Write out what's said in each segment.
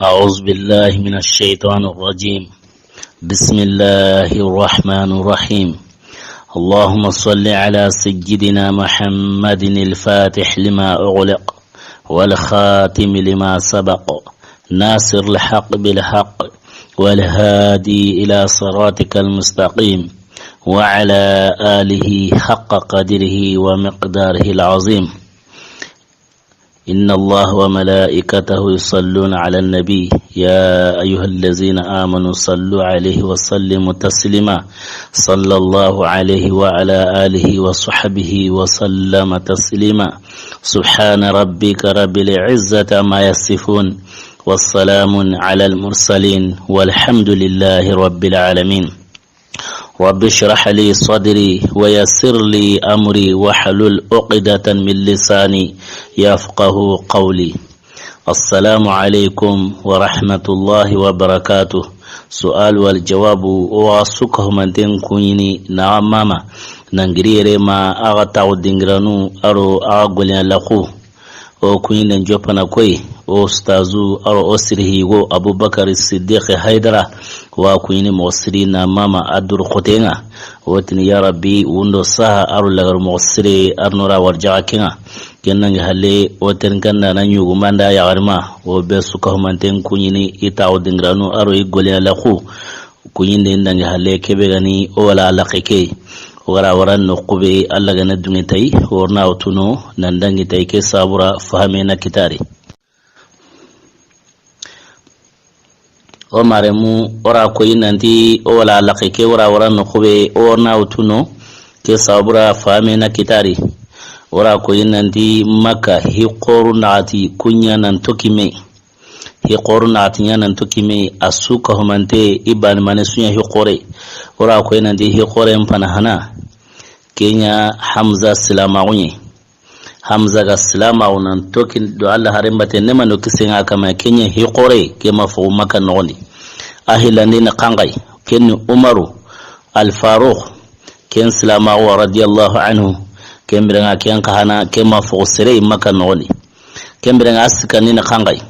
أعوذ بالله من الشيطان الرجيم. بسم الله الرحمن الرحيم. اللهم صل على سيدنا محمد الفاتح لما أغلق والخاتم لما سبق ناصر الحق بالحق والهادي إلى صراطك المستقيم وعلى آله حق قدره ومقداره العظيم. إن الله وملائكته يصلون على النبي يا أيها الذين آمنوا صلوا عليه وسلموا تسليما. صلى الله عليه وعلى آله وصحبه وسلم تسليما. سبحان ربك رب العزة ما يصفون والسلام على المرسلين والحمد لله رب العالمين. رب اشرح لي صدري ويسر لي أمري واحلل عقدة من لساني يفقه قولي. السلام عليكم ورحمة الله وبركاته. سؤال والجواب واسكه من تنكوني نعم ماما ننجري ما أغتاو دنجرانو أرو أغوليان لخو o kuyin jopana koy o stazu aro osrihi go Abubakar Siddiq Haidara wa kuyin mu'siri na mama adur khotenga wotni ya rabbi wundo saha aro lagar mu'siri arnura warjaga kinga kenan halle woten kanna nan yugo manda ya garma o be suka manten kuyin ita o dingranu aro igole la khu kuyin den nan halle kebe gani o wala laqike wara waran no kube Allah ga nadungi tay warna otuno nandangi tay ke sabura fahamena kitari o maremu ora ko yinanti o wala laqike wara waran no kube warna otuno ke sabura fahamena kitari ora ko yinanti makka hiqoru naati kunya nan tokime hiqoru naati nan tokime asuka humante iban manesunya hiqore ora ko yinanti hiqore mpana hana Kenya Hamza Silamaunye Hamza ga Silamaunan tokin do Allah harin bate nema no kisenga kama Kenya hiqore ke mafu maka noni ahilani na kangai ken Umaru Al-Faruq ken Silamau radiyallahu anhu ken birenga ken kahana ke mafu sire maka noni ken birenga asikani na kangai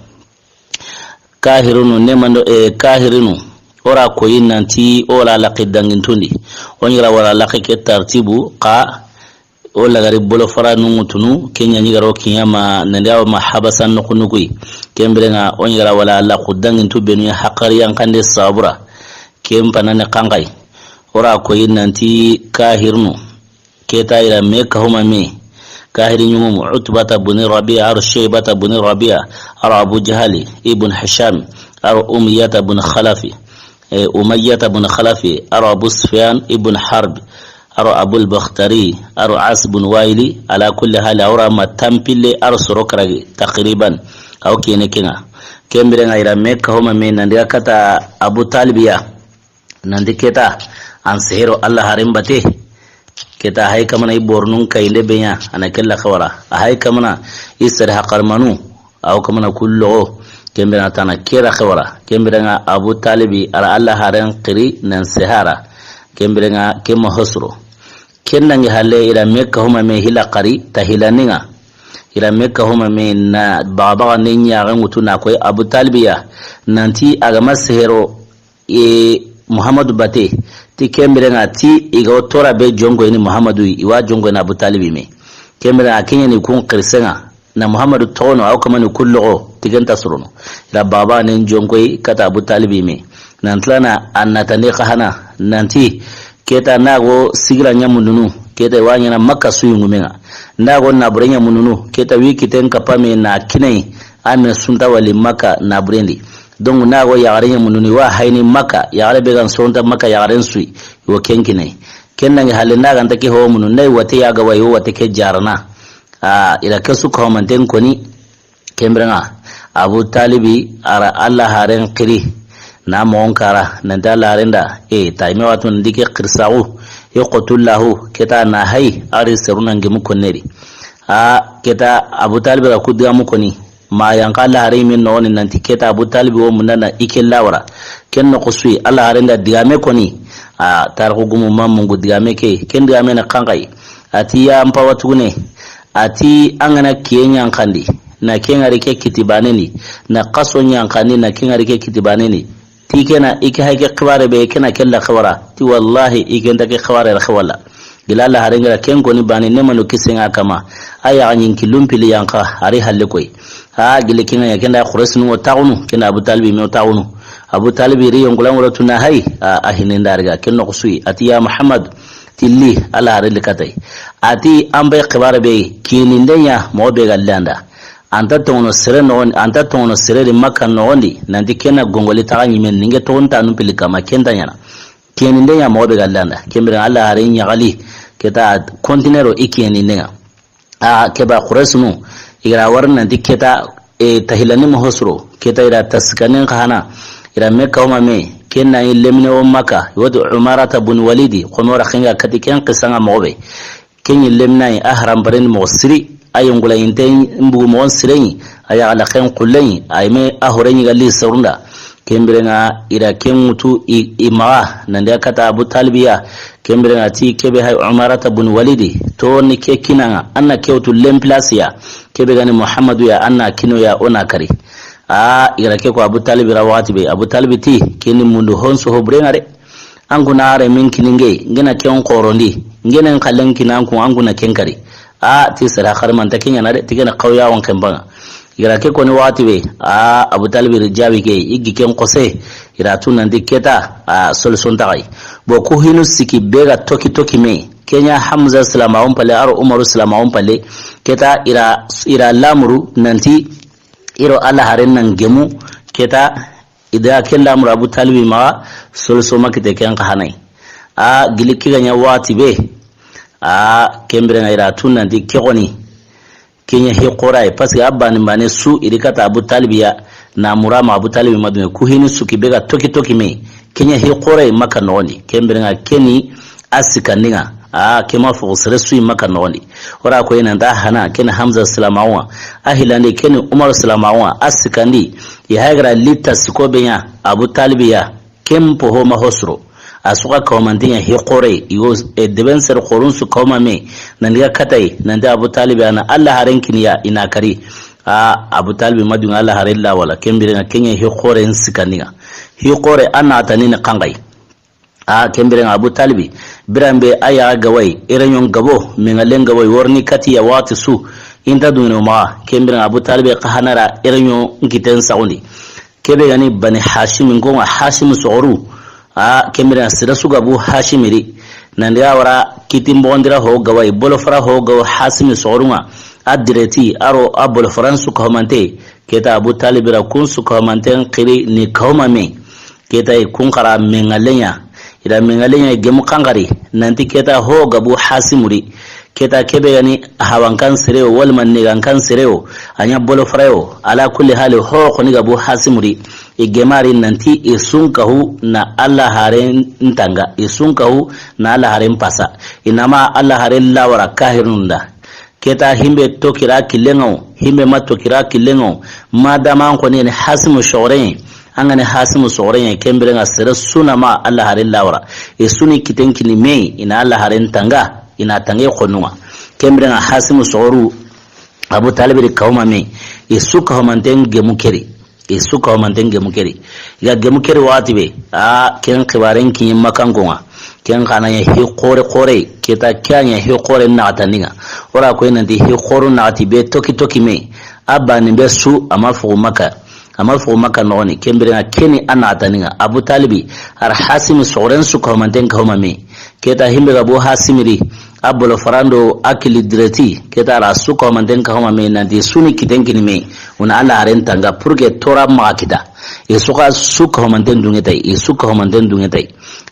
kahirunu nema no kahirinu ora ko yinanti ola laqidangin tundi onira wala laqike tartibu qa ola gari bolo faranu mutunu kenya nyigaro kiyama nandawa mahabasan nukui kembrenga onira wala laqudangin tu benu haqari yankande sabura kempanane kangai ora ko yinanti kahirnu keta ila meka huma me kahirin utbata buni rabi'a ar shaybata buni rabi'a ar abu jahali ibn hisham ar umiyata bun khalafi أمية بن خلفي أرى أبو سفيان ابن حرب أرى أبو البختري أرى عاص بن وايلي على كل حال أرى ما تنبيل أرى سرقرا تقريبا أو كينكنا كم بين غير مكة هم من نندي كتا أبو طالبيا نندي كتا عن سهر الله هرم بته كتا هاي كمنا يبورنون كيل بيا أنا كلا خورا هاي كمنا يسرح قرمانو أو كمنا كله kembena tana kera khawara kembena Abu Talibi ala Allah haran qiri nan sahara kembena kema hosro kennan halle ila mekka huma me hila qari tahilaninga ila mekka huma me na baba ninya ga mutuna koy Abu Talibiya nanti aga masehero Muhammadu bate ti kembena ti iga tora be jongo ni Muhammadu iwa jongo na Abu Talibi me kembena akinya ni kun qirsenga na Muhammadu tono au kama ni kullo tiganta suruno la baba nen jonkoy kata Abu Talibi me nantlana annatane kahana nanti keta nago sigira nyamundunu keta wanya na makka suyungumenga nago na burenya mununu keta wiki ten kapame na kinai ame sunta wali makka na burendi dongu nago yagarenya mununi wa haini makka yagare began sonta makka yagaren sui wo kenkinai kenna ngi halena ganta ke ho munun nay wate yaga wayo wate ke jarana ila kasu ko manten koni kembrenga Abu Talibi ara Allah haren qiri na monkara nanda larenda taime watu ndike qirsahu yaqtullahu keta na hay ari seruna ngemu koneri keta Abu Talibi ra kudiga mukoni ma yankala hare min no nanti keta Abu Talibi wo munana ikellawara kenno quswi Allah harenda digame koni tarku gumu mamungu digame ke ken digame na kangai ati ya mpawatune ati angana kiyenya nkandi na kengari ke kitibaneni na qaso nyankani na kengari ke kitibaneni tikena ike hake khibare be kena kella khawara ti wallahi igenda ke khawara khawala gilala harenga kengo ni bani ne manu kisenga kama aya anyin kilumpili yanka ari halle koy ha gile kinga yakenda khurasnu wa taunu kena Abu Talib me taunu Abu Talib ri yongulan wala na hay ahinen darga kenno kusui ati ya Muhammad tilli ala harile katai ati ambe khibare be kinindenya mo be gallanda anta tono sere de makka no ndi nanti kena gongoli ta nyimen ninge tonta no pilika makenda nyana kinindenya mo be gallanda kembira ala hare nyagali keta kontinero ikinindenga keba khurasnu igra warna diketa tahilani mohosro keta ira taskanin khana ira mekka uma me kenna lemne o maka wadu umarata bun walidi khonora khinga katiken qisanga mobe kenyi lemnai ahram barin mosri ayungula inte mbugu mon sireni aya ala khen qullai ayme ahoreni gali sarunda kembirenga ira kemutu imaa nande kata Abu Talibiya kembirenga ti kebe hay umarata bun walidi to ni ke kinanga anna kewtu lemplasiya kebe gani Muhammadu ya anna kino ya ona kari ira ke ko Abu Talib rawati be Abu Talib ti keni mundu honso hobrengare anguna are min kininge ngena ken qorondi ngena kallan kinanku anguna kenkari ti sara kharman takinya na de tigena qawya won kembanga ira ke ko ni wati be Abu Talib rijabi ke igi ken qose ira tunan diketa solution tagai bo ko hinu siki bega toki me kenya Hamza salama on pale aro Umar salama on pale keta ira lamru nanti iro ala haren nan gemu keta ida ken lamru Abu Talib ma solution makite ken kahanai giliki ganya wati be kembere ngaira tunan dikoni kenya he qorai parce que abani mane su irikata Abu Talibiya na murama Abu Talib madune kuhini su kibega toki me kenya he qorai maka noni kembere nga keni asikaninga kema fu sresu maka noni ora ko ina nda hana kena Hamza salamawa ahilande keni Umar salamawa asikandi ya hagra lita sikobenya Abu Talibiya kempo homa hosro asuka kawmandinya he qore yo deben ser qorun su kawma me nandiga katai nanda Abu Talib ana Allah harenkin ya ina kari Abu Talib madun Allah harilla wala kembire na kenya he qore nsikaniga he qore ana tanina kangai kembire Abu Talib birambe aya gawai iranyon gabo mengalen gawai warni kati ya wati su inda duno ma kembire Abu Talib qahanara iranyon ngiten saundi kebe gani bani Hashim ngoma Hashim suuru kemira sira suga Bu Hashimiri nande awara kitimbondira ho gawai bolofara ho gaw Hasim sorunga adireti aro abol faransu komante keta Abu Talib ra kun su komante qiri ni kawma me keta kun qara mengalenya ida mengalenya gemu kangari nanti keta ho gabu Hasimuri keta kebe yani hawankan sireo wal manigan kan sireo anya bolofarayo ala kulli hali ho khoni gabu Hasimuri igemari nanti isunkahu na Allah haren ntanga isunkahu na Allah haren pasa inama Allah haren lawara kahirunda keta himbe tokira kilengo himbe matokira kilengo madama ko ne Hasimu shoren angane Hasimu shoren kembere ngasere suna ma Allah haren lawara isuni kitenkini me ina Allah haren tanga ina tange khonuma kembere na Hasimu shoru Abu Talib kawma me isuka homanten gemukeri isuka mantenge mukeri ya gemukeri watibe ken khibaren kin makangonga ken kana ya hi qore keta kyanya hi qore na ataninga ora ko ina di hi qoru na atibe toki me abani be su amafu maka noni kembere na keni ana ataninga Abu Talibi ar Hasim soren su ko mantenga homa me keta himbe Abu Hasimiri abolo farando akili direti keta rasu ko mantenga homa me na di suni kitenkini me una ala arentanga purge tora makida isuka suka homanten dungetai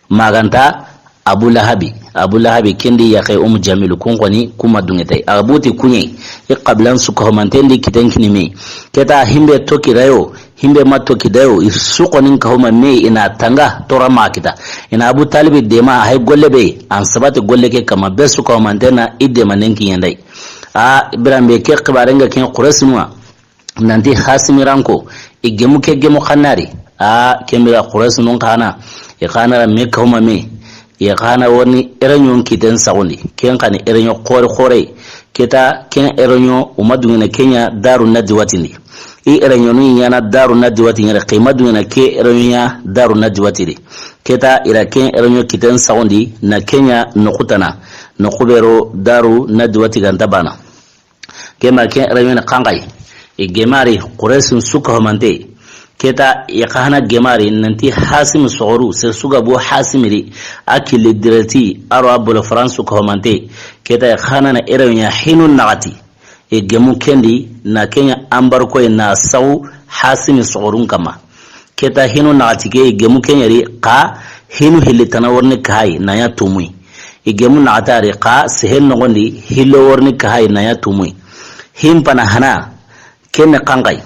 maganta Abu Lahabi kendi ya kai Jamilu kungwani kuma dungetai abuti kunye qablan suka homanten di kitenkini me keta himbe toki rayo himbe matoki dayo isuko ninka homa me ina tanga tora makida ina Abu Talib dema hay gollebe an sabati golleke kama besu ko homantena idde manenki yandai ibrambe ke qibarenga ken qurasnuwa nanti Hasimiranko igemu khanari kembira Quraysh non kana ikana me kawma me ikana woni eranyon kiten sawni ken kan eranyo qore keta ken eronyo umadungena Kenya daru nadi watini I eronyo ni yana daru nadi watini re qimadungena ke eronyo daru nadi watini keta ira ken eronyo kiten saundi na Kenya nokutana nokubero daru nadi wati gantabana kema ken eronyo na kangai gemari Quraysh suka homante keta yakahana gemari nanti hasim soru se suga bo hasimiri akili dirati aro abul france ko homante keta yakhana na erenya hinun nagati gemu kendi na Kenya ambar ko na saw hasim sorun kama keta hinun nagati ke gemu kenyari qa hinu hilitana warni kai na ya tumui gemu nagatari qa sehen nogondi hillo warni kai na ya tumui himpana hana ken kangai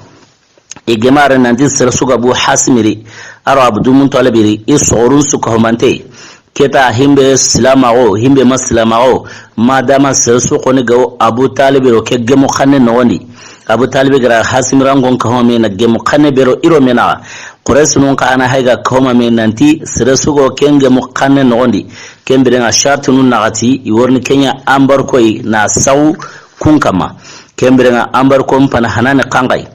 igemare nanti sersuga bu hasimiri aro abdu muntalibiri isorun sukhomante keta himbe silamago himbe masilamago madama sersu koni go Abu Talib ro ke gemu khanne nondi Abu Talib gara hasimiran gon kahome na gemu khanne bero iro mena Quraysh non kana haiga kahoma men nanti sersugo kenge mu khanne nondi kembere na shartunun nagati iworni Kenya ambar koy na saw kunkama kembere na ambar kom pana hanane kangai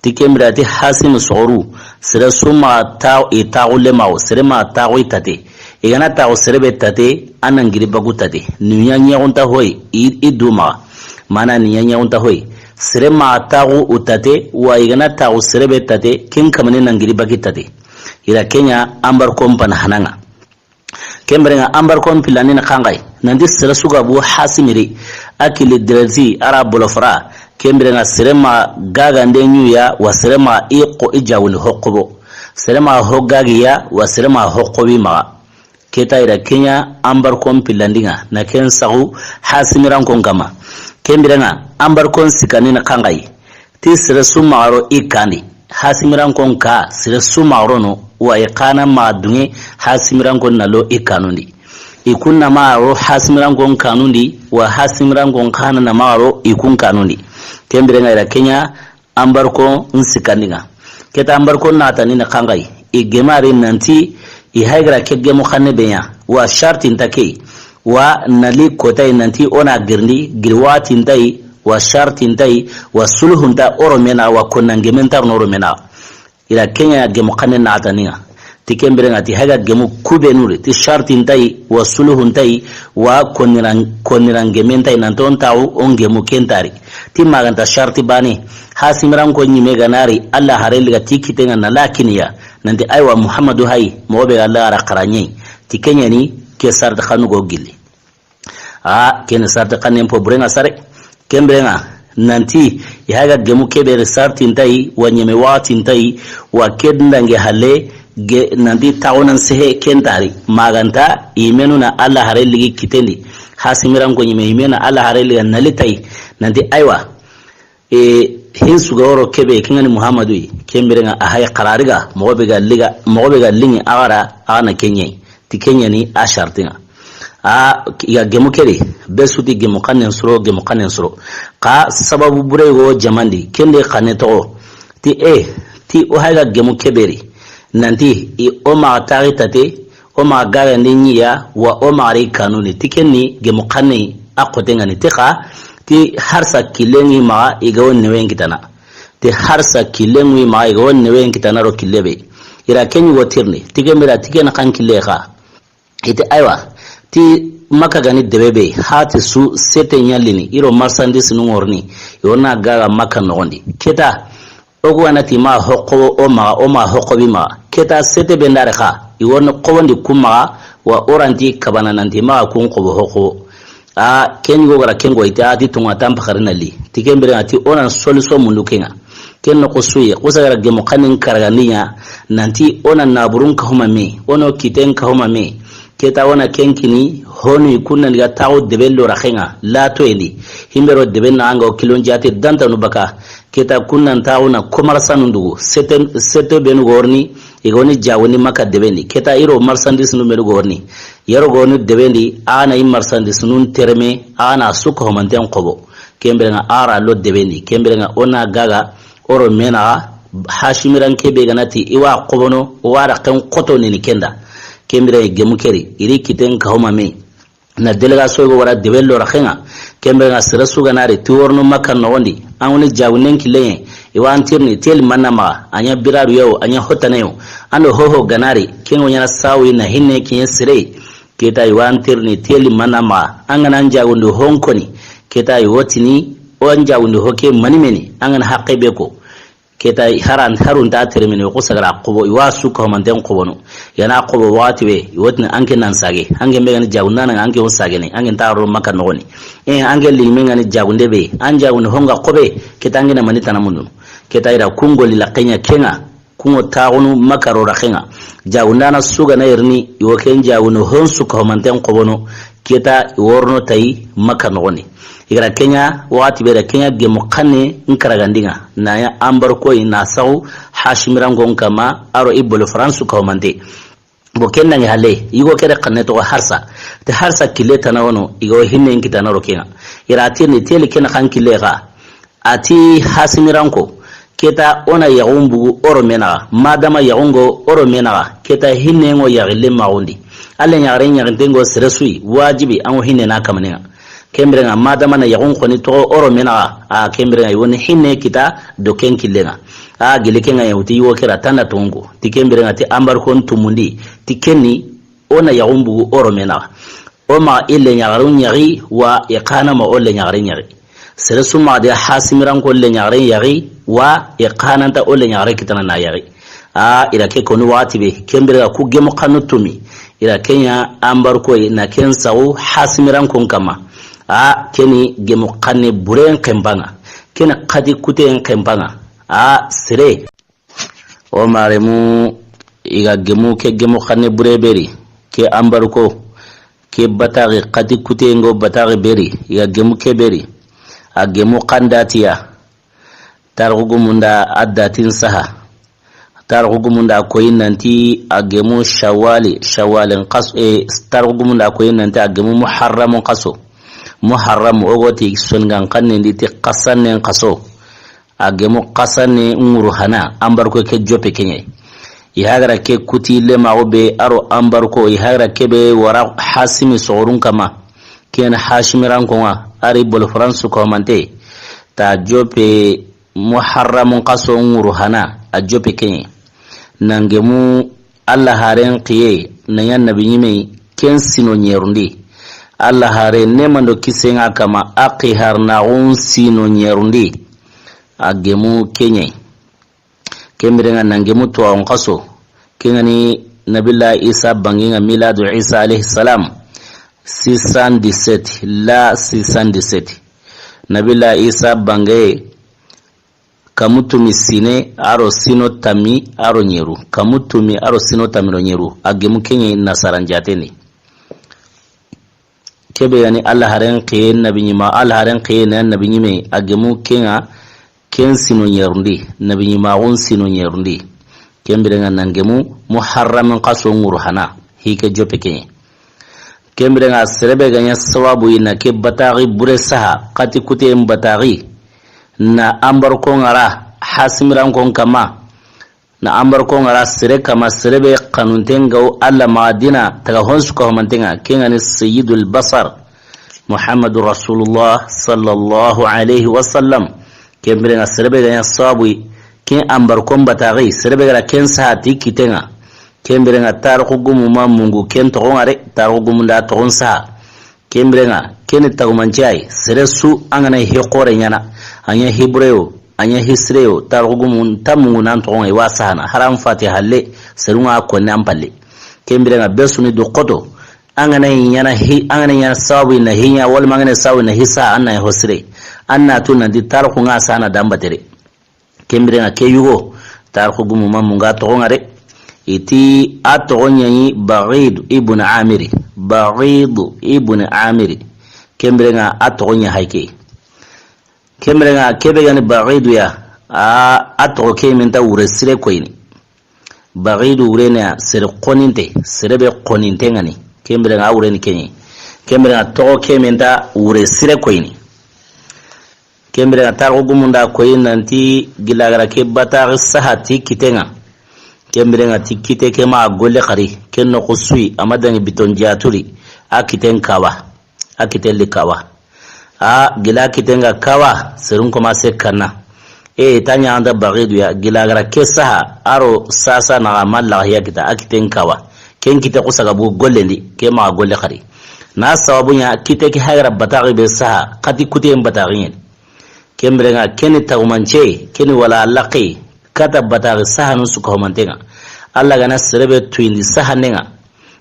tikemira ti hasim soru sira suma ta itaule maw sira ma tawo itate igana tawo serebe tate anangiri bagutate nunya onta hoy iduma mana nunya onta hoy sira ma tawo utate wa igana tawo serebe tate kin kamane nangiri bagitate ira Kenya ambar kompana hananga kembere ambar kompilani na kangai nandi sira suga bu hasimiri akili direzi arabul fara kembere na serema gaga ndenyuya wa serema iqo ijawuni hoqobo serema hogagiya wa serema hoqobi ma keta ira Kenya ambar kon pilandinga na ken sagu hasimiran kon kama kembere na ambar kon sikani na kangai ti sere sumaro ikani hasimiran kon ka sere sumaro no wa iqana ma dunge hasimiran kon nalo ikanundi ikunna maro hasimiran kon kanundi wa hasimiran kon kana na maro ikun kanundi kembere ira Kenya ambarko nsikandinga keta ambarko natani na kangai igemari nanti ihaigra kegge mo khanne benya wa sharti ntake wa nali kotai nanti ona girndi girwati ntai wa sharti ntai wa sulhu nta oromena wa konangementar noromena ira Kenya gemo khanne nataniga tikembere ngati haga gemu kubenure ti sharti ntai wa sulhu ntai wa konirangementai nanton taw ongemu kentari ti maganta sharti bani hasimiran ko nyime ganari Allah hareliga tikitenga na lakiniya nanti aywa Muhammadu hay mobe Allah ara qaranye ti Kenya ni ke sarta khanu go gilli ken sarta khanem po brenga sare kembrenga nanti yaga gemu kebe sarti ntai wa nyime wati ntai wa kedndange hale nanti tawunan sehe kentari maganta imenuna Allah hareligi kitendi hasimiran ko nyime imena Allah hareliga nalitai nanti aywa hinsu gawro kebe kingani Muhammadu kembirenga ahaya qarariga mogobega lingi agara ana Kenya ti Kenya ni ashartinga ya gemu keri besuti gemu kanen suro ka sababu burego jamandi kende kaneto ti o haga gemu keberi nanti o ma taritate o ma gara niya wa o ma ri kanuni tikenni gemu kanni akotenga ni tika ti harsa kilengi ma igawon newen kitana ti harsa kilengi ma igawon newen kitana ro kilebe ira kenyi wotirni tigemira tikena kan kileka ite aywa ti maka gani debebe hati su sete nyalini iro marsandis nungorni yona gaga maka nogondi keta ogwanati ma hokko o ma hokko bima keta sete bendare kha iwon qowondi kuma wa oranti kabana nanti ma kun qobo hokko ken go gara ken go ita ati tunga tampa karina li tikembere ati onan solution mundu kenga ken no kusuye kusagara gemo kanin karaganiya nanti onan naburun ka homa me ono kiten ka homa me keta wana kenkini honu kunna liga tawo debello rakhenga la to endi himbero debenna anga o kilon jati danta no baka keta kunna tawo na komarsan ndugo sete benu gorni igoni jawoni maka debendi keta iro marsandis no melu gorni yaro goni debendi ana im marsandis nun terme ana suko homanten qobo kembere nga ara lo debendi kembere nga ona gaga oro mena hashimiran kebe ganati iwa qobono wara kan qoto ni kenda kembere gemu keri iri kiten ka homa me na delegation go wara debello rakhenga kembe nga sira suga nare tiworno makka no wondi anwoni jawnen kilen iwantirni tel manama anya biraru yo anya hotaneyo ando hoho ganari kengo nyana sawi na hinne kinye sire keta iwantirni tel manama angana njawundo honkoni keta iwotini onjawundo hoke manimeni angana haqqebe ko keta harun ta termine ko sagara qobo iwasu ko manten qobono yana qobo wati be wotni anke nan sage ange megani jawunna nan ange sage ne ange taro maka noni ange limenga ni jawunde be anja woni honga qobe keta ange na manita namundu keta ira kungo lila kenya kenga kungo taunu makaro rakhenga jawunna na suga na irni iwoken jawuno honsu ko manten qobono keta worno tai maka noni igara kenya wati bere kenya ge mukane nkaragandinga na ya ambar ko ina saw hashimirango kama aro ibolo france ko mande bo kenna ni hale igo kere kanne to harsa te harsa kileta na wono igo hinne ngita na rokenga irati ni tele kena kan kilega ati hashimirango keta ona yaumbu oro mena madama yaungo oro mena keta hinne ngo yagile maundi alle nyare ndengo seresui wajibi an hinne na kamanenga kembrenga madama na yagun khoni to oro mena a kembrenga yoni hinne kita do ken kilenga a gelekenga yauti yo kera tanda tongo ti kembrenga ti ambar kon tumundi ti kenni ona yagun bugu oro mena o ma ile nyagarun nyari wa iqana ma ole nyagari nyari sere suma de hasimiran ko le nyagari yari wa iqana ta ole nyagari kitana na yari a ila ke konu wati be kembrenga ku gemo kanutumi ila kenya ambar ko na ken sawu hasimiran kon kama a keni gemu kanne buren kembanga kena kadi kuten kembanga a sire o maremu iga gemu ke gemu kanne bure beri ke ambar ko ke batari kadi kutengo batari beri iga gemu ke beri a gemu kandatiya tarugumunda addatin saha tarugumunda koyin nanti a gemu shawalin qaso tarugumunda koyin nanti a gemu muharramun qaso muharram ogoti songan kanne nditi qasanne qaso agemo qasanne nguru hana ambar ko ke jope kenye ihagara ke kuti le maobe aro ambar ko ihagara ke be wara hasimi sorun kama ken hashimiran ko ari bol france ko mante ta jope muharram qaso nguru hana a jope kenye nangemu allah haren qiye nayan nabi yime ken sino nyerundi Allah hare nemando kisenga kama aki harna sino nyerundi agemu kenye kemirenga nangemu to on qaso kengani nabilla isa banginga miladu isa alayhi salam 617 la 617 nabilla isa bangaye kamutumi sine aro sino tami aro nyeru kamutumi aro sino tamiro nyeru agemu kenye nasaranjateni kebe yani Allah haren qiyen nabi nyima Allah haren qiyen nabi nyime agemu kenga ken sino nyerundi nabi nyima won sino nyerundi kembere nga nangemu muharram qaso ngurhana hike jope kenye kembere nga serebe ganya sawabu ina ke batari bure saha kati kute mbatari na ambar ko ngara hasimiran ko kama na ambar ko ngara sire kama serebe kanuntenga alla madina taga honsu ko mantenga kengani sayyidul basar muhammadur rasulullah sallallahu alaihi wasallam kembere nga serebe ganya sawabu ken ambar ko batari serebe gara ken sahati kitenga kembere nga tar ko gumu mamungu ken to ngare tar ko gumu da to onsa kembere nga ken tagumanjai sere su angana he qore nyana anya hibreo anya hisreo tar ko gumu tamungu nan to ngai wasana haram fatiha le serunga ko nampalle kembere nga besu ni do qoto angana nyana sawi na hinya wal mangana sawi na hisa anna hosre anna tunna di tar ko nga sana dambatere kembere nga ke yugo tar ko gumu mamunga to ngare iti atogonyani Bagid ibn Amiri kembere nga atogonya haike kembere nga kebe yani Bagid ya atogo kementa uresire koini Bagid urena sere koninte serebe koninte ngani kembere nga ureni kenyi kembere nga togo kementa uresire koini kembere nga targo gumunda koini nanti gilagara ke batari sahati kitenga kembere nga tikite kema golle khari kenno qusui amadani biton jaturi akiten kawa akiten likawa gila kitenga kawa serun kuma se kana tanya anda bagidu ya gila gara kesaha aro sasa na amalla ya kita akiten kawa ken kita kusaga bu gollendi ke ma golle khari na sawabunya kite ki hayra batagi be saha kati kutem batagi kembrenga keni tawmanche keni wala laqi kata batagi saha nu suko mantenga alla gana serebe twindi saha nenga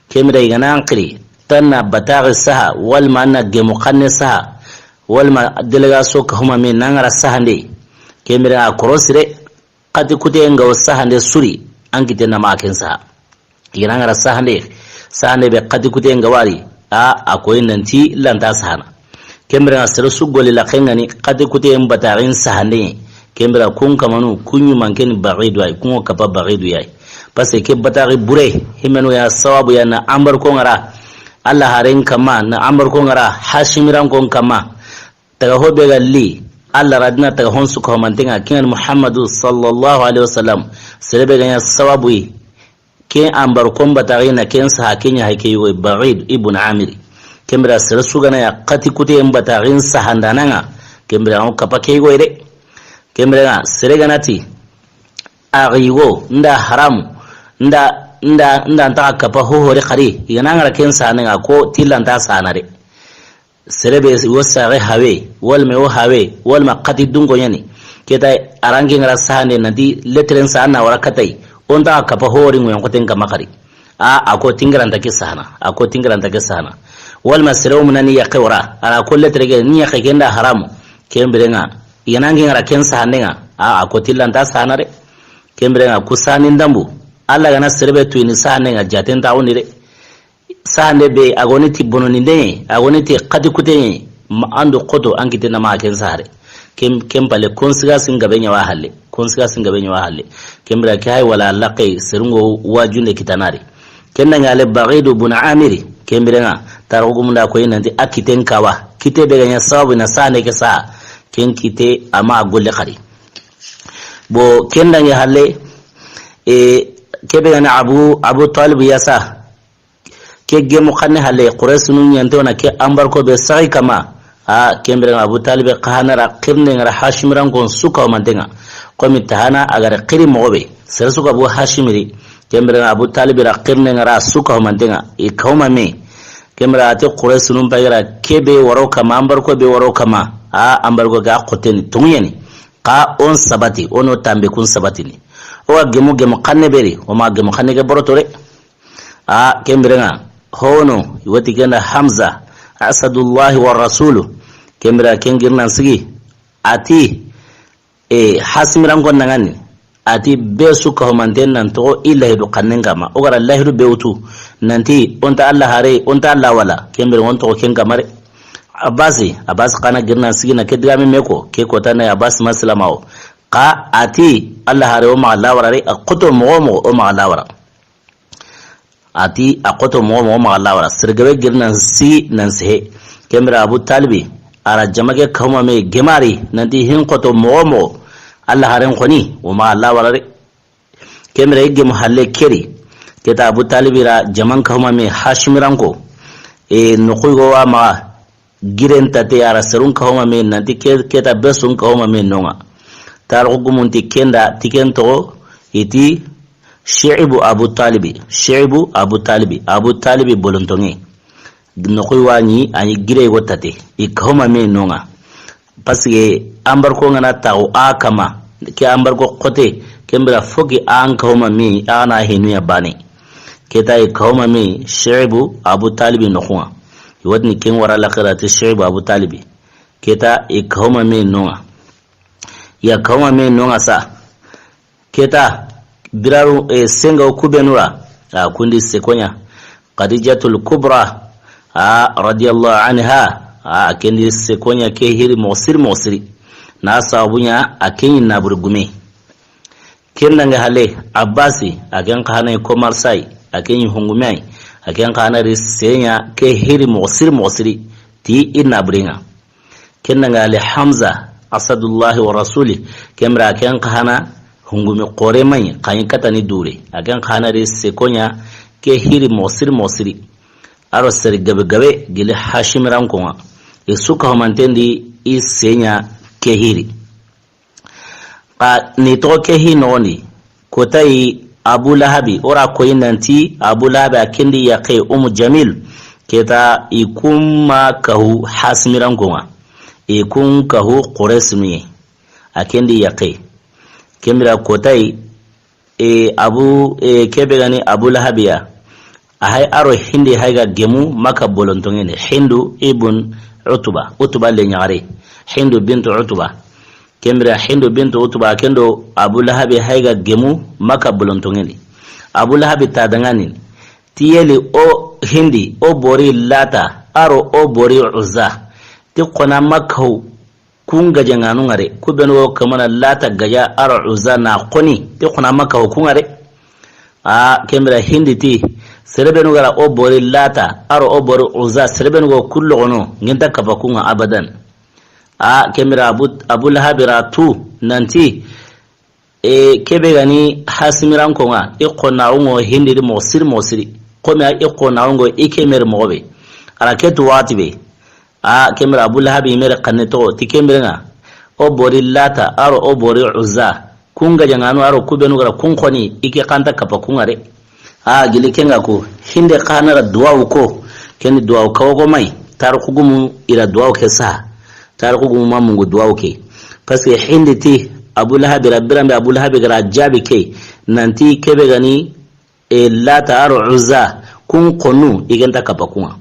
kemre gana ankri tanna batagi saha wal manna gemu khanne saha wal ma delega so ka huma min nangara saha ndi kemre a korosire kati kutenga o saha ndi suri ankite na makin saha yanangara saha ndi be kati kutenga wari akoy nanti lanta sahana kembra sere sugoli la khengani kati kute mbatarin sahane kembra kun kamanu kunyu mankeni bagidu ay kun kapa bagidu ay parce que batari bure himenu ya sawabu ya na ambar ko ngara Allah haren kama na ambar ko ngara hashimiran ko kama taga hobe galli Allah radna taga honsu ko mantenga kinan Muhammadu sallallahu alaihi wasallam serebe ganya sawabu ke ambar komba tarina ken sa kenya hake yoy Barid ibn Amir kembra sere sugana ya qati kute mbatarin sa handananga kembra on kapake goyre kembra sere ganati arigo nda haram nda ta kapa ho hore khari yananga ken sa nanga ko tilanta sanare sere be wasare hawe wal me hawe wal ma qati dungo yani keta arangi ngara sahane nadi letren sa na warakatai onda kapa hori ngoyan koten kama kari ako tingran take sana wal masraw munani ya qawra ala kulli trege ni ya kenda haramu kembrenga yanangi ngara ken sahanenga ako tilanta sanare kembrenga kusani ndambu alla gana serbe tuini sahanenga jaten tauni re sahane be agoni tibononi de agoni ti qadi kutenye ando qoto ankite na ma ken sare kempale konsiga singa benya wa halle kembra kai wala laqi sirungo wajunde kitanari kenna ngale Barid ibn Amir kembrenga tarugum da ko yinandi akiten kawa kite be ganya sababu na sane ke sa ken kite ama golle khari bo kenna ngi halle kebe gana abu Talib yasa ke gemu khanne halle quraish nun yanto na ke ambar ko be sai kama kembere Abu Talib qahanara qirne ngara hashimiran kon suka mantenga komi tahana agar qiri mobe sere suka Abu Hashimiri kembere Abu Talib ra qirne ngara suka mantenga ikawma me kembere ate quraish num bayra kebe waro kama ambar ko be waro kama ambar go ga qoteni tungyeni ka on sabati ono tambe kun sabati ni o gemu kanne beri o ma gemu kanne ke borotore kembere nga hono wati ganda Hamza asadullahi wa rasuluhu kembra kengirnan sigi ati hasimiran kon nangani ati besu ko manten nan to ilahi do kannenga ma ogara lahiru bewtu nanti onta Allah hare onta Allah wala kembra on to kenga mare Abbas kana girnan sigi na kedga me meko ke ko tan Abbas maslamao ka ati Allah hare o ma Allah wara re aqto mo o ma Allah wara ati aqto mo ma Allah wara sirgabe girnan si nan se kembra Abu Talibi ara jamage kawma me gemari nanti hin qoto mo Allah haren khoni o ma Allah warare kemre yegge muhalle keri keta Abu Talibira jaman kawma me hashimiran ko nukugo wa ma girenta te ara serun kawma me nanti keta besun kawma me nonga taru gumunti kenda tikento iti shi'ibu Abu Talibi bolontongi nokoi wani ani gire wotate ikoma me nonga parce ambar ko ngana taw akama ke ambar ko kote kembra fogi an koma me ana hinu ya bane keta ikoma me Shi'bu Abu Talib nokwa yodni ken wara la qirati Shi'bu Abu Talib keta ikoma me nonga ya koma me nonga sa keta biraru senga kubenura kundi sekonya Khadijatul Kubra radiyallahu anha kendi sekonya ke hiri mosiri na sabunya akin na burgume kenna nga hale Abbasi akan kana komar sai akin hungumai akan kana risenya ke hiri mosiri ti ina bringa kenna nga hale Hamza asadullah wa rasuli kemra akan kana hungume qore mai kan katani dure akan kana risekonya ke hiri mosiri aro seri gabe gili hashimiran konga suka homantendi isenya kehiri ni to kehi noni kotai Abu Lahabi ora koyinanti Abu Lahabi akindi yaqe jamil keta ikuma kahu hasimiran konga ikun kahu qoresmi akindi yaqe kemira kotai abu kebegani Abu Lahabiya ahay aro hindi hayga gemu maka bolontongene Hindu ibn Utba le nyare Hindu bintu Utba kemira Hindu bintu Utba kendo Abu Lahabi hayga gemu maka bolontongene Abu Lahabi tadangani tiyeli o hindi o bori lata aro o bori uzza ti kona makau kun gaje nganu ngare kubeno kamana lata gaja aro uzza na koni ti kona makau kun ngare kemira hindi ti serebenu gara o bori lata aro o bori uzza serebenu go kullu gono nginta kafakunga abadan kemira Abu Lahabi ratu nanti kebe gani hasimiran konga ikona ungo hindi di mosiri kome ikona ungo ikemer mobe araketu watibe kemira Abu Lahabi mere kaneto ti kemira o bori lata aro o bori uzza kunga janganu aro kubenu gara kun koni ike kanta kafakunga re gili kenga ko hinde kanara duwa ko ken duwa ko mai tar kugumu ira duwa ke sa tar kugumu mamungu duwa ke parce hindi ti Abu Lahabi rabbirambe Abu Lahabi gara jabi ke nanti kebe gani lata aro uzza kun konu igenta kapakunga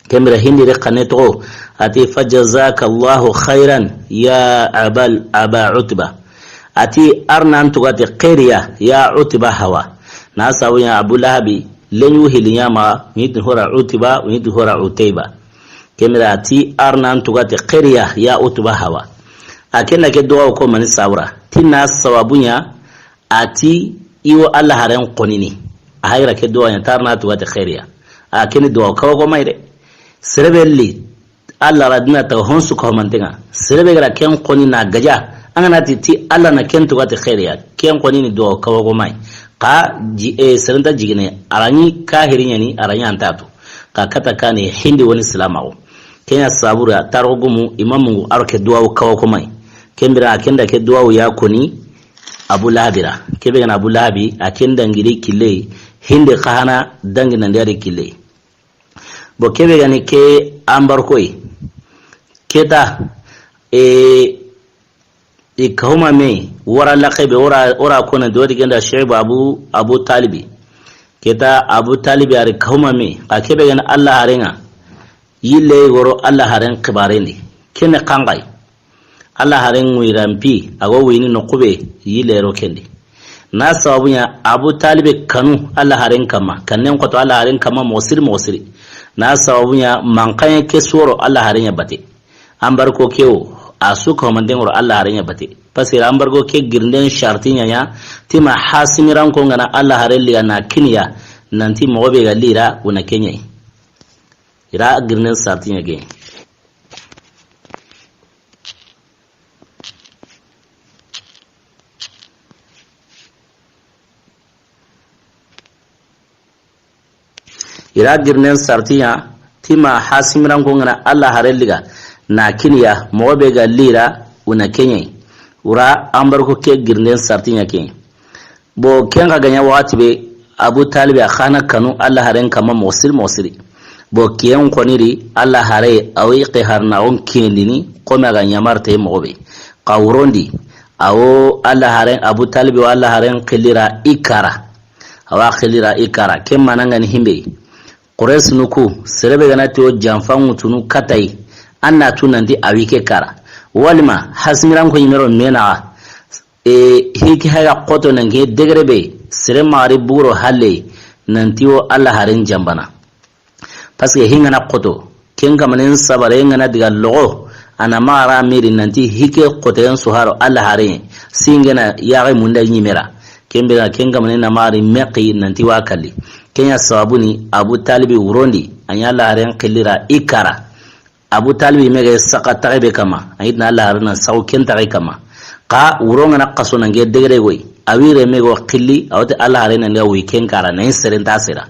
kemira hindi re kaneto ati fajazaka Allahu khairan ya aba Utba ati arnan tugati qiriya ya Utba hawa na sawunya Abu Lahabi lenyu hiliyama nit hora Utba nit hora Utayba kemira ati arnan tugati qiriya ya Utba hawa akena ke duwa ko mani sawra tinna sawabunya ati iwo Allah haren qonini ahayra ke duwa tarna tugati qiriya akeni duwa ko mayre serebelli Allah radna ta honsu ko mantenga serebe gara ken qoni na gaja angana ti Allah na ken tugati qiriya ken qonini duwa ko may ka serenta jigine arani kahirinya ni aranya antatu ka kata kane hindi woni salamawo kenya sabura tarogumu imamungu arke duwa ko mai kembira akenda ke duwa ya koni Abu Lahabira kebe gana Abu Lahabi akenda ngiri kile hindi kahana dangi nandari kile bo kebe gani ke ambar koi keta kahuma me wara laqabe ora kona dodi ganda Shu'aib Abu Talibi keta Abu Talibi ari kahuma me akebe gana Allah harenga yille woro Allah haren kibarendi kene kangai Allah haren wirampi ago wini nokube yille ro kendi na sabunya Abu Talib kanu Allah haren kama kannen ko to Allah haren kama mosiri na sabunya mankan ke soro Allah haren ya bate an bar ko kewo asuka manden woro Allah haren ya bate pasira an bar ko ke girnden shartinya ya tima hasimiran ko ngana Allah haren liya na kiniya nanti mobe ga lira una kenyai ira girnen sartinya ge ira girnen sartinya tima hasimiran ko ngana Allah hareliga na kiniya mobe ga lira una kenye ura ambar ko ke girnen sartinya ke bo kenga ganya wati be Abu Talib ya khana kanu Allah haren kama mosiri bo kiyan koniri Allah hare awi qiharna on kindini koma ga nyamarte mobe qawrondi awo Allah haren Abu Talib wa Allah haren qilira ikara kemma nangani himbe Quraysh nuku serebe ganati o janfangu tunu katai anna tunandi awike kara walima hasmiran ko yimero mena hiki haya qoto nange degrebe sere mari buro halle nantiwo Allah haren jambana parce que hingana qoto kenga manen sabare ngana diga logo ana mara miri nanti hike qoten suharo Allah haren singena yaga munda nyimera kembera kenga manen mari meqi nanti wakali kenya sabuni Abu Talibi urondi anyala haren qilira ikara Abu Talibi mege sakata be kama ayidna Allah harna saw kenta kama ka uronga na kaso nange degre goy awire mego qilli awte Allah harena nga weekend kara na serenta sera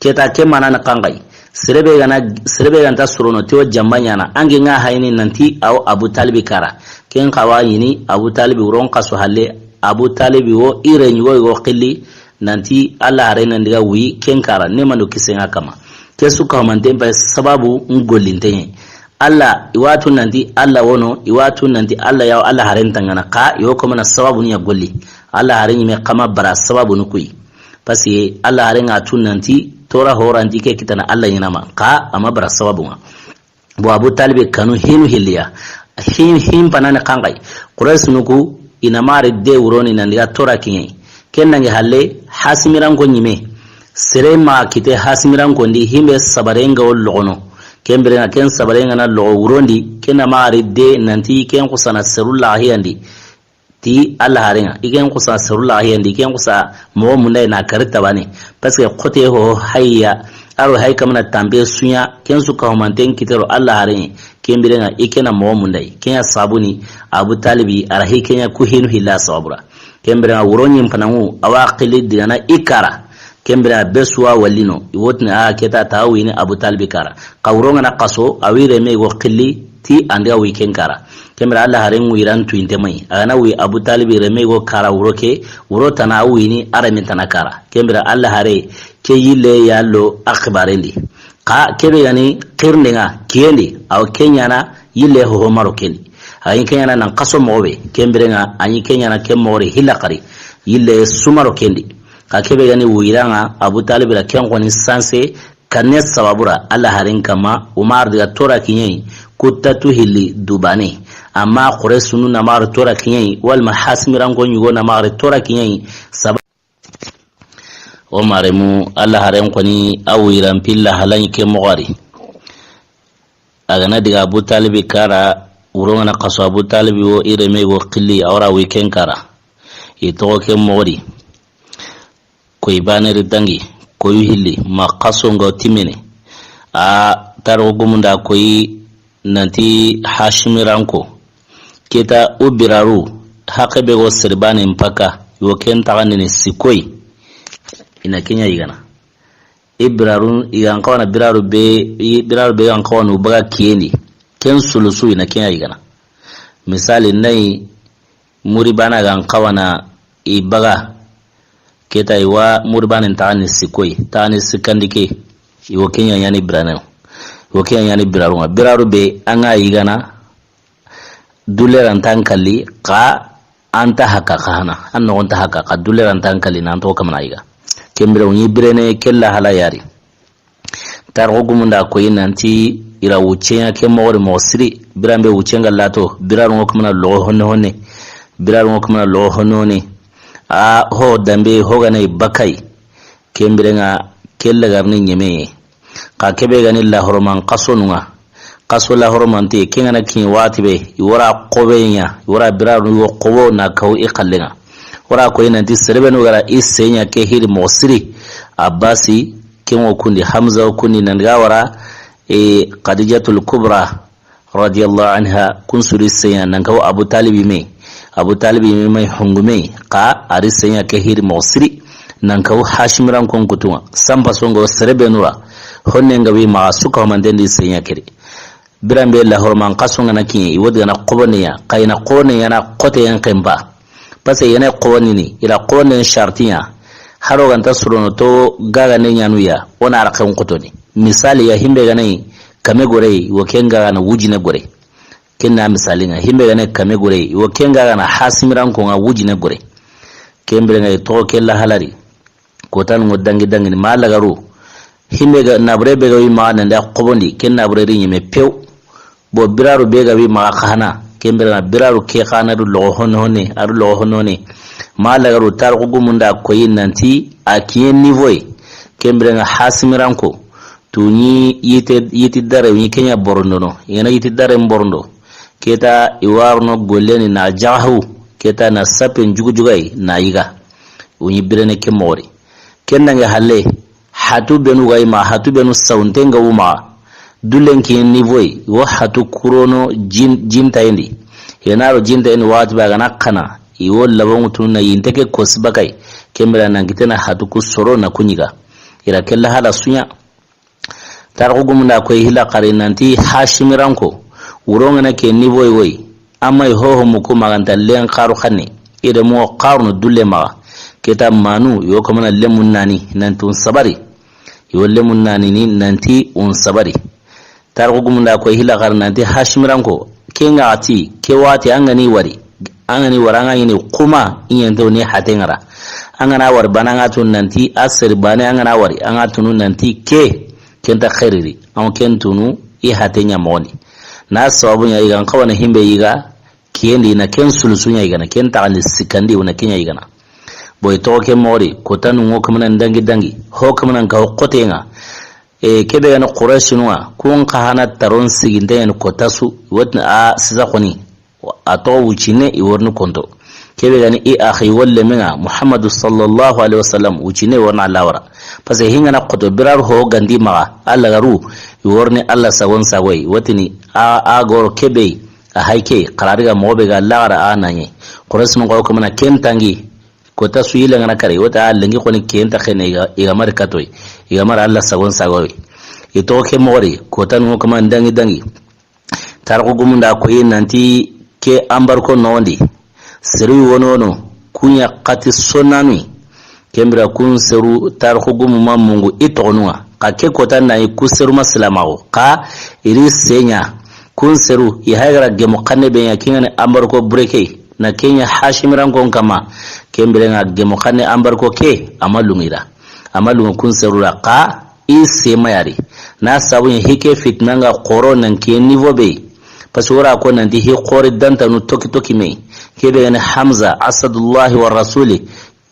keta ke manana kangai serebe ganta surono tewo jambanyana ange nga hayni nanti aw Abu Talib kara ken kawayini Abu Talib uron kaso halle Abu Talib wo ire nyugo go qilli nanti Allah arena ndiga wi ken kara ne manu kisenga kama kesu ka mantemba sababu ngolinte Allah iwatu nanti Allah wono iwatu nanti Allah yaw Allah harenta ngana ka yo ko mana sababu ni golli Allah harenyi me kama bara sababu nukui pasi Allah harenga tun nanti tora horanti ke kitana Allah yinama ka ama bara sababu nga bo Abu Talib kanu hinu hiliya hin panana kangai Quraysh nuku inamare de uroni nandiga tora kinye kennange halle hasimiran ko nyime serema kite hasimiran ko ndi himbe sabarenga wol logono kembere na ken sabarenga na logo urondi kenamare de nanti ken kusana serullah hiyandi ti Allah harenga igen kusana serullah hiyandi ken kusa mo munai na karita bane parce que khote ho hayya aro hay kamana tambe sunya ken su ka humanten kitero Allah harenga kembere na ikena mo munai kenya sabuni Abu Talibi arahi kenya kuhinu hilla sabura kembere na uronyi mpanangu awaqili dina ikara kembere beswa walino iwotni keta tawini Abu Talib kara kawronga na qaso awire me go qilli ti anda weekend kara kembere Allah harengu iran tuinte mai ana wi Abu Talib reme go kara uroke urota na wini arame tanakara kembere Allah hare ke yille yallo akhbarendi ka kebe yani qirnga kiyendi aw kenyana yille ho marokendi ayin kenyana nan qaso mobe kembere nga anyi kenyana kemmore hilaqari yille sumaro kendi ka kebe yani wiranga Abu Talib la kenko ni sanse kanne sababura Allah harin kama Umar daga tora kinyai kutatu hili dubane amma Quraysh sunu na mar tora kinyai wal mahasmiran ko nyugo na mar tora kinyai sabab Umar mu Allah harin ko ni awiran pilla halan ke mogari agana daga Abu Talib kara uronga na qaso Abu Talib wo ireme go qilli awra weekend kara ito ke mogari koy banere dangi koy hilli ma qasongo timene taro gumunda koy nanti hashimiranko kita ubiraru haqebe go sirbane mpaka yo ken tagani sikoy ina Kenya igana ibraru igan kawana biraru be an kawana ubaga kieni ken sulusu ina Kenya igana misali nai muribana gan kawana ibaga keta iwa murbanin taani sikoi taani sikandike iwo Kenya yani brano iwo Kenya yani biraru biraru be anga igana duleran tankali ka anta haka kana anno anta haka ka duleran tankali nan to kamna iga kembere woni birene kella hala yari targo gumunda ko yinanti ira wucenya ke mawri mosri birambe wucenga lato biraru ngokamna lo honne biraru ngokamna lo honne ho dambe hogane bakai kembere nga kella garni nyeme ka kebe gani la horoman qasonunga qaso la horoman te kengana kin watibe yora qobenya yora biraru yo qobo na kaw iqallenga wara ko yanti serebenu gara isenya ke hiri mosri abasi kenwo kundi hamza kundi nanga wara Khadijatul Kubra radiyallahu anha kun suri senya nanga Abu Talib me mai hungume ka ari senya ke hiri mosri nanga hashimiran kon kutuma samba songo serebenura honne ngawi ma suka mandendi senya kiri birambe la horman qasonga nakin iwodga na qoboniya kayna qone na qote yan qemba pase yana qoni ni ila qone shartiya haro ganta surono to gaga ne nyanuya ona arakan qotoni misali ya himbe ganai kame gore wo kenga na wujine gore kenna misali nga himbe ganai kame gore wo kenga na hasimiran ko nga wujine gore kembre ngai to kella halari ko tan ngodangi dangi malagaru himbe ga nabre be ga wi ma na qobondi kenna bre ri nyime pew bo biraru be ga wi ma khana kembre na biraru ke khana du lo honone ar lo honone malagaru tar ko gumunda ko yinanti akiyen nivoy kembre na hasimiran ko tuni yiti dare ni Kenya Borno no yana yiti dare Borno keta iwarno goleni na jahu keta na sapin jugujugai na yiga unyi birene ke mori kenna nga halle hatu benu gai ma hatu benu sauntenga uma dulen ki nivoi wo hatu kurono jinta indi yenaro jinta indi wajiba ga nakana iwo labon tunna yinteke kosbakai kembra nan kitena hatu kusoro na kunyiga ira kella hala sunya tarqugumunda ko hila qarinanti hashimiranko urongana ke niboy woy amay hoho muku maganta len qaru khanni ida mo qarnu dulle ma kita manu yo kamana lemun nani nantun sabari yo lemun nani ni nanti un sabari tarqugumunda ko hila qarinanti hashimiranko kenga ati kewati angani waranga yini kuma inyando ne hatengara angana war bananga tun nanti asir bane angana wari anga tunu nanti kenta khairiri an kentunu i hatenya moni na sababu ya igan kawana himbe yiga kiendi na ken sulusunya yiga na kenta ali sikandi una kenya yiga na boy toke mori kotanu ngo kamana dangi ho kamana ka qotenga kebe yana qurashunwa kun kahana taron siginde yana kotasu watna a siza koni ato wucine i warnu konto kebe gani i akhi walle menga muhammadu sallallahu alaihi wasallam wucine warna lawara parce hinga na qoto birar ho gandi ma alla garu i warni alla sagon sagoi watini a gor kebe a haike qarariga mobe ga lawara ananye qurashun ko kuma na kentangi kota su yila ngana kare wata lengi koni kenta khene iga mar katoy iga mar alla sagon sagoi ito ke mori kota no kuma dangi tarko gumunda ko nanti ke ambar ko nondi seru wonono kunya qati sonani kembra kun seru tarko gumuma mungu itonwa ka ke kota na ikuseru maslamago ka iri senya kun seru ya hagra gemo kanne be yakingane ambar ko breke na kenya hashimiran kon kama kembere nga gemo kanne ambar ko ke amalungu kun seru la ka ise mayari na sabu hike fitnanga qoro nan ke nivo be pasura ko nan di hi qori danta no toki me kebe ne hamza asadullah wa rasuli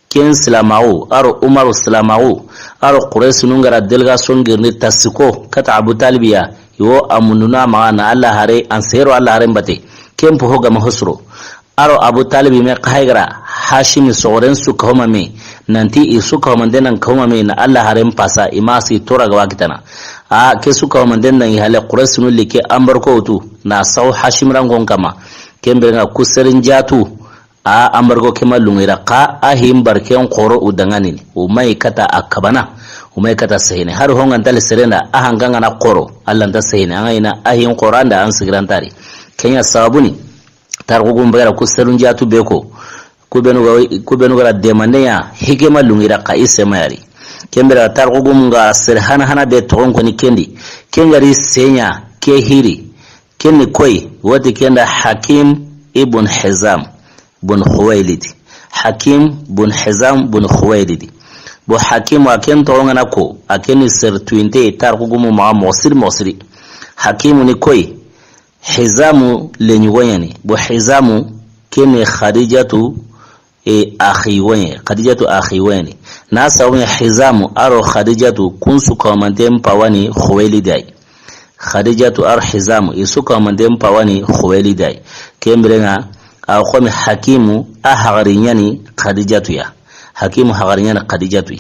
ken salamau aro umar salamau aro quraish nungara delegation girni tasiko kata abu talibiya yo amununa maana allah hare ansero allah hare mbate kempo hoga mahusro aro abu talibi me khaygra hashimi soren su kahoma me nanti isu kahoma denan kahoma me na allah hare mpasa imasi tora ga wakitana a ke su kahoma denan ihale quraish nu like ambar ko tu na saw hashim rangon kama kembe nga kuserin jatu a ambar ko kema lungira ka ahim barken qoro udangani umay kata akabana umay kata sahine har hongan dal serena ahanganga na qoro allah nda sahine angaina ahim quranda an sigrantari kenya sabuni targugum bagara kuserun jatu beko kubenu gara demandenya hikema lungira ka isema yari kembera targugum ga serhana be togon ko ni kendi kengari senya ke hiri kenni koy wadi kenda hakim ibn hizam bun khuwailid bo hakim wa ken to ngana ko akeni sertuinte targugum ma mosiri hakim ni koy hizamu lenyuwani bo hizamu kene khadijatu akhiwani na sawun hizamu aro khadijatu kunsu kamantem pawani khuwailidai khadijatu ar hizamu isuka mandem pawani khuwailidai kembrenga akhome hakimu ahagarinyani khadijatu ya hakimu hagarinyani khadijatu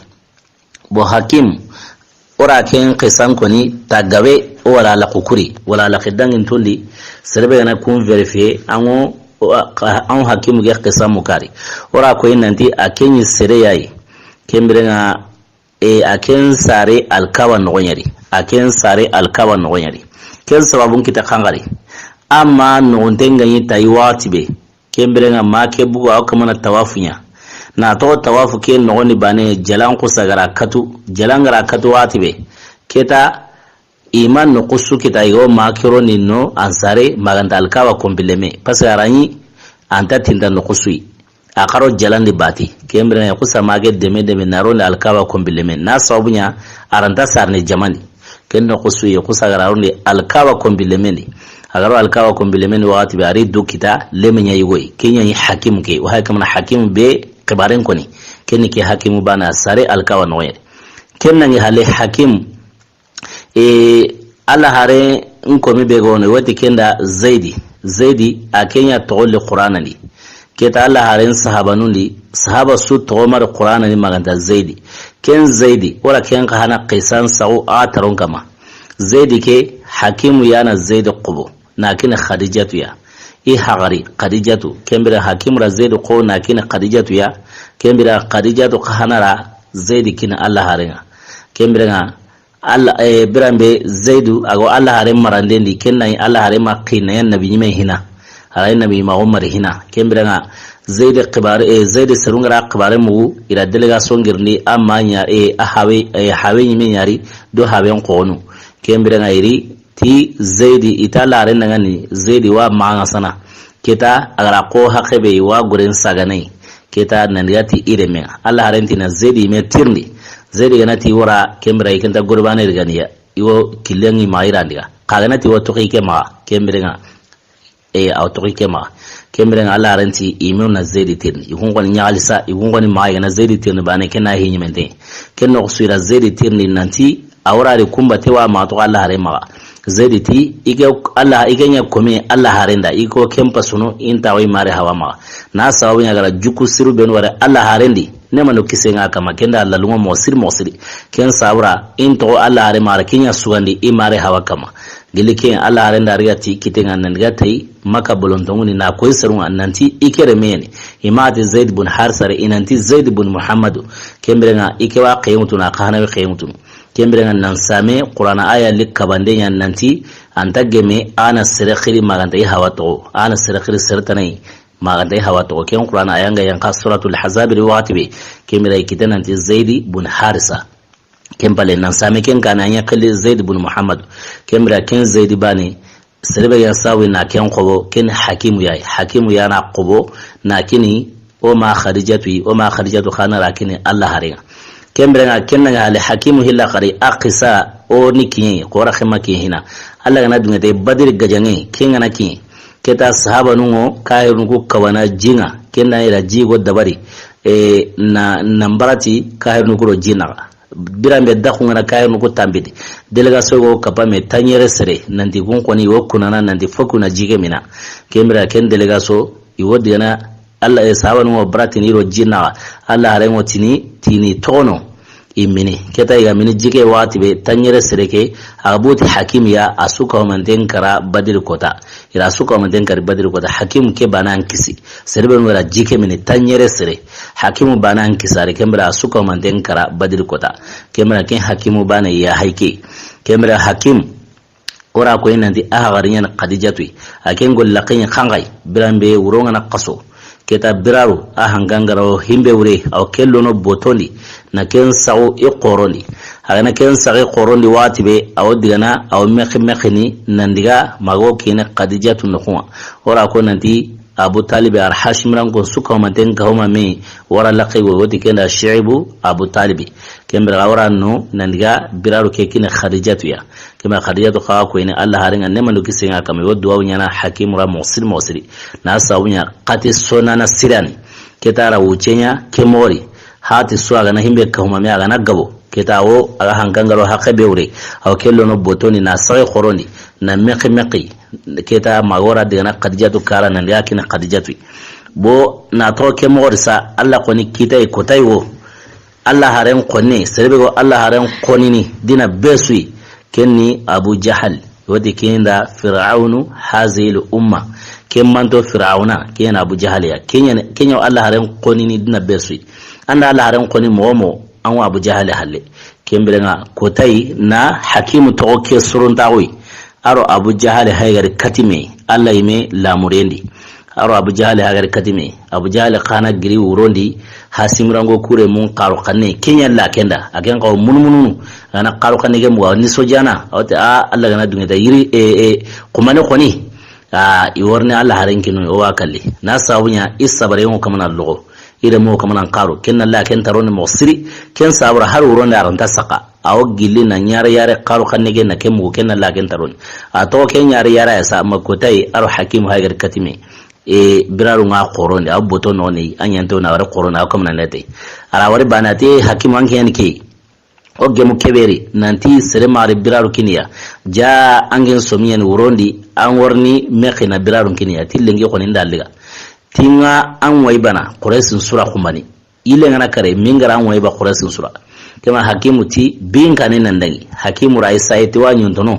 bo hakim ora ken qisan koni tagawe wala la kukuri wala la khidangin tundi serbe na kun verifie an hakimu ge qisan mukari ora ko inanti akenyi sere yayi kembrenga aken sare alkawa nogonyari ken sababun kita khangari amma nontenga yi tayiwati be kembrenga make bugu akamana tawafunya na to tawafu ke nogoni bane jalan kusagara katu wati be keta iman no kusu kita yo makiro ninno ansare maganta alkawa kombileme pasarani anta tinda no kusui akaro jalan di bati kembrenga ya kusa mage deme naron alkawa kombileme na sabunya aranta sarne jamani kendo kusu ya kusagara ronde alkawa kombileme agaro alkawa kombileme wati be ari dukita lemenya yigoi kenya yi hakim ke wa hakamna hakim be kibaren koni kenni ke hakimu bana sare alkawa noye kenna ngi hale hakim ala hare nkomi be gono wati kenda zaidi akenya tole qur'ana ni keta ala hare sahaba su tomar qur'ana ni maganta zaidi ken zaidi wala ken ka hana qisan sau ataron kama zaidi ke hakimu yana zaidi qubu nakin khadijatu ya hagari khadijatu kembira hakim ra zaid ko na kina khadijatu ya kembira khadijatu khanara zaid kina allah harenga kembira Allah birambe zaidu ago Allah hare marandendi kenna Allah hare makina yan nabi nyime hina hare nabi ma umar hina kembiranga zaid qibare zaid serungara qibare mu ira delegation girni amanya hawe nyime nyari do hawe qonu kembiranga iri ti zaidi itala hare nangani zaidi wa maanga sana kita agara ko hakebe wa guren saganai kita nandiyati ireme Allah harenti na zaidi me tirni zaidi ganati wora kembra ikenta gurbane riganiya iwo kilengi mairandiga kaganati wo toki ma kembrenga autoki ma kembrenga Allah harenti ime na zaidi tirni ihungoni nyalisa ihungoni mai na zaidi tirni bane kena hinyimente kenno suira zaidi tirni nanti awra ri kumba tewa ma to Allah hare ma zaidi ti ige Allah igenya komi Allah harenda iko kempa suno inta wai mare hawa ma na sawu nya gara juku siru ben wara Allah harendi nema no kisenga kama kenda Allah lungo mosiri ken sabra into Allah hare mara kinya suwandi imare hawa kama gilike Allah harenda rigati kitenga nangatai maka bolontonguni na koy sarun annanti ikere meni imati Zaid bin Harsare inanti Zaid bin Muhammadu kembrenga ikewa qiyamutuna qahana qiyamutun kembrenga nan same qur'ana aya likabandenya nanti antageme ana sirakhiri maganta hawato ana sirakhiri sirtanai maganta hawato ken qur'ana ayanga yanka suratul ahzab riwatibi kembra kitananti Zaid bin Harisa kembale nan same ken kana nya kalli Zaid bin Muhammad kembra ken Zaid bani sirbe ya sawi na ken qobo ken hakimu ya na qobo na kini o ma khadijatu khana rakini Allah haringa kembrenga kenna hale hakimu hilla qari aqisa o niki qora khima ki hina Allah gana dunga de badir gajange kenga na ki keta sahaba nungo kayru ku kawana jinga kenna ira jigo dabari na nambarati kayru ku ro jina birambe dakhu ngana kayru ku tambidi delegation go kapame tanyere sere nanti gon koni wokunana nanti fokuna jige mina kembra ken delegation iwodi gana Allah ya sahaba nungo brati ni ro jina Allah hare mo tini tono imini keta ya mini jike wati be tanyere sereke abuti hakim ya asuka manten kara badir kota ira asuka manten kara badir kota hakim ke banan kisi serbe ngora jike mini tanyere sere hakim banan kisare kembra asuka manten kara badir kota kembra ken hakimu bana ya haike kembra hakim ora ko inandi ahagarinya qadijatu aken gol laqin khangai birambe wuronga na qaso keta biraru ahangangaro himbe wure aw kellono botondi na ken sawo qorondi agana ken sawo qorondi watibe aw digana aw mekhni nandiga mago kine qadijatu nokwa ora ko nanti Abu Talib ar Hashim ran ko suka manten ka homa me wara laqi woti kenda Shuaibu Abu Talib kembra wara no nandiga biraru ke kine Khadijatu ya kema Khadijatu ka ko ine Allah haringa ne manu kisenga kama woddu wa nyana hakim ra musiri na sawunya qati sonana sirani ketara wucenya kemori hati suaga na himbe ka homa me aga na gabo ketawo aga hangangaro hakabe wure aw kello no botoni na sai khorondi na meqi keta magora de na Khadijatu kara nan yakina Khadijatu bo na to ke morisa Allah koni kita e kotai wo Allah haren konni serbe go Allah haren konni ni dina besui kenni Abu Jahal wadi kenda fir'aunu hazil umma kemmanto fir'auna kena Abu Jahal ya kenya Allah haren konni ni dina besui anda Allah haren konni momo an Abu Jahal halle kembirenga kotai na hakimu to ke suruntawi aro Abu Jahal haygar katime Allah yime lamurendi aro Abu Jahal haygar katime Abu Jahal khana giri urondi hasimrango kure mun qaru kanne kenya la kenda agen ko mununu ana qaru kanne ge muwa ni sojana awte Allah gana dunga da yiri kumane khoni iworne Allah harankinu o wakalli na sawunya isabare mo kamana logo ida mo kamana qaru kenna la ken tarone mo siri ken sabra har uronda aranta saka aw gilli na nyare qaru kanne ge na kemu kenna la ken taron ato ken nyare ya sa makotai aro hakim haygar katime biraru nga qoronde abuto noni anyanto na wara qorona kamna nete ara wari banate hakim an ken ke o gemu keberi nanti sere mari biraru kiniya ja angen somiyen urondi an warni mekhina biraru kiniya tillengi ko nindaaliga tinga an waibana quraisin sura kumani ile ngana kare mingara an waiba quraisin sura kema hakimu ti bin kanin nandangi hakimu raisa eti wa nyontono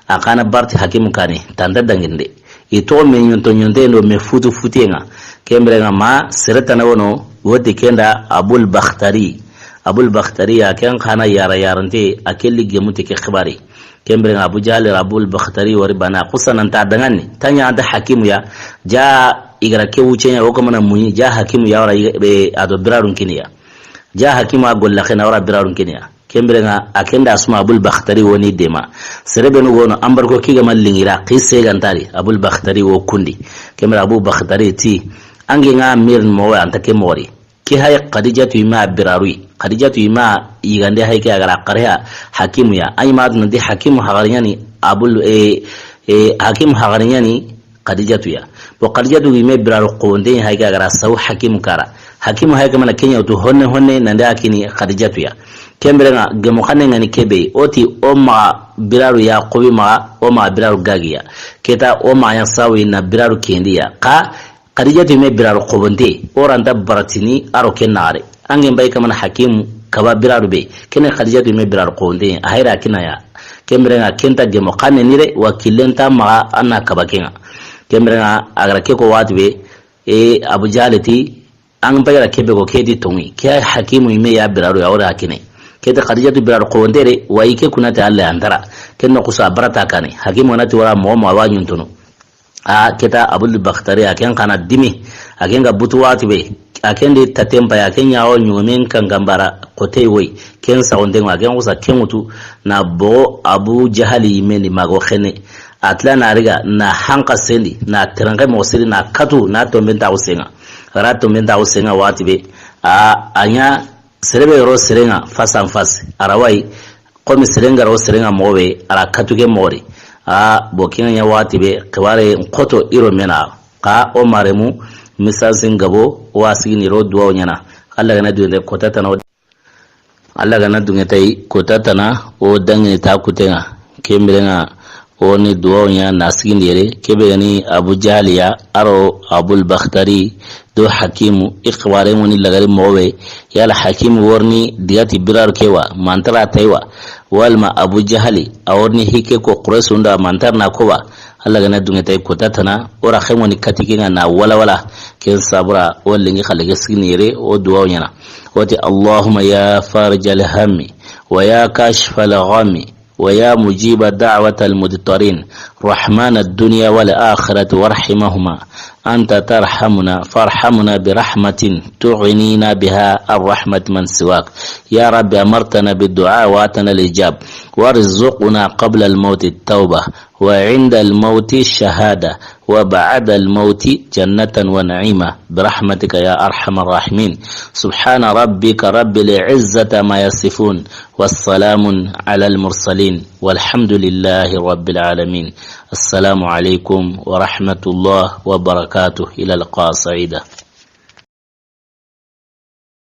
akana barti hakimu kane tanda danginde ito me nyonto ndo me futuenga kembere nga ma sereta na wono wote kenda Abul Bakhtari abul bakhtari akan khana yara yarante akelli gemuti ke khibari kembere abu jahl abul bakhtari wari bana kusanan ta dangane tanya da hakimu ya ja igara ke wuce ya ko mana muni ja hakimu ya wara be ado birarun kiniya ja hakimu agolla khina wara birarun kiniya kembere akenda asma abul bakhtari woni dema serebe no gono ambarko kiga mallingira qisse gantari abul bakhtari wo kundi kembere abu bakhtari ti angi nga mir mo anta ke mori ki hay khadijatu ima birarui khadijatu ima yigande hay ke agara qarya hakimu ya ay mad ndi hakimu hagariyani abul hakim hagariyani khadijatu ya bo khadijatu ima biraru qonde hay ke agara saw hakimu kara hakimu hay ke mana kenya to honne nanda akini khadijatu ya kembere nga gemo khane ngani kebe oti oma biraru ya qobi ma oma biraru gagiya keta oma ya sawi na biraru kendiya ka khadijatu me biraru qobonde oranda baratini aro kenare angen bay kamana hakim kaba biraru be kene khadijatu me biraru qobonde ahira kinaya kembere nga kenta gemo khane nire wakilenta ma anna kaba kenga kembere nga agara ke ko watbe abu jalati an bayara kebe ko kedi tongi ke hakimu me ya biraru ya ora hakine kete khadijatu biraru qobonde wa ike kunata alla andara kenno kusa barata kane hakimu nati wala mo ma wanyuntuno keta abul bakhtari aken kana dimi aken ga butuwati be aken de tatempa ya ken yawo nyumen kan gambara kote woi ken saunde ma ken usa ken mutu na bo abu jahali meni mago khene atla na riga na hanka sendi na teranga mo siri na katu na to menta usenga rato menta usenga wati be anya serebe ro serenga fasan fas arawai komi serenga ro serenga mobe ara katuge mori bokin ya wati be kabare koto iro mena ka o maremu misasin gabo wasi ni ro duwa nyana Allah ga na dunde kota tana Allah ga na dunge tai kota tana o dangi ta kutenga kemberenga o ni duwa nya nasigi yere kebe ni abu jaliya aro abul bakhtari do hakimu ikhware moni lagari mowe yala hakimu warni digati birar kewa mantara taiwa walma abu jahali awarni hike ko quraisunda mantar na kowa Allah ga na dunga tay ko tatana ora khemoni katikinga na wala ken sabura wallingi khalage signire o duwa nyana wati allahumma ya farijal hammi wa ya kashfal ghammi ويا مجيب دعوة المضطرين رحمن الدنيا والآخرة وارحمهما أنت ترحمنا فارحمنا برحمة تعنينا بها الرحمة من سواك يا رب أمرتنا بالدعاء واتنا الإجاب وارزقنا قبل الموت التوبة وعند الموت الشهادة وبعد الموت جنة ونعيمة برحمتك يا أرحم الراحمين سبحان ربك رب العزة ما يصفون والسلام على المرسلين والحمد لله رب العالمين السلام عليكم ورحمة الله وبركاته إلى اللقاء سعيدة.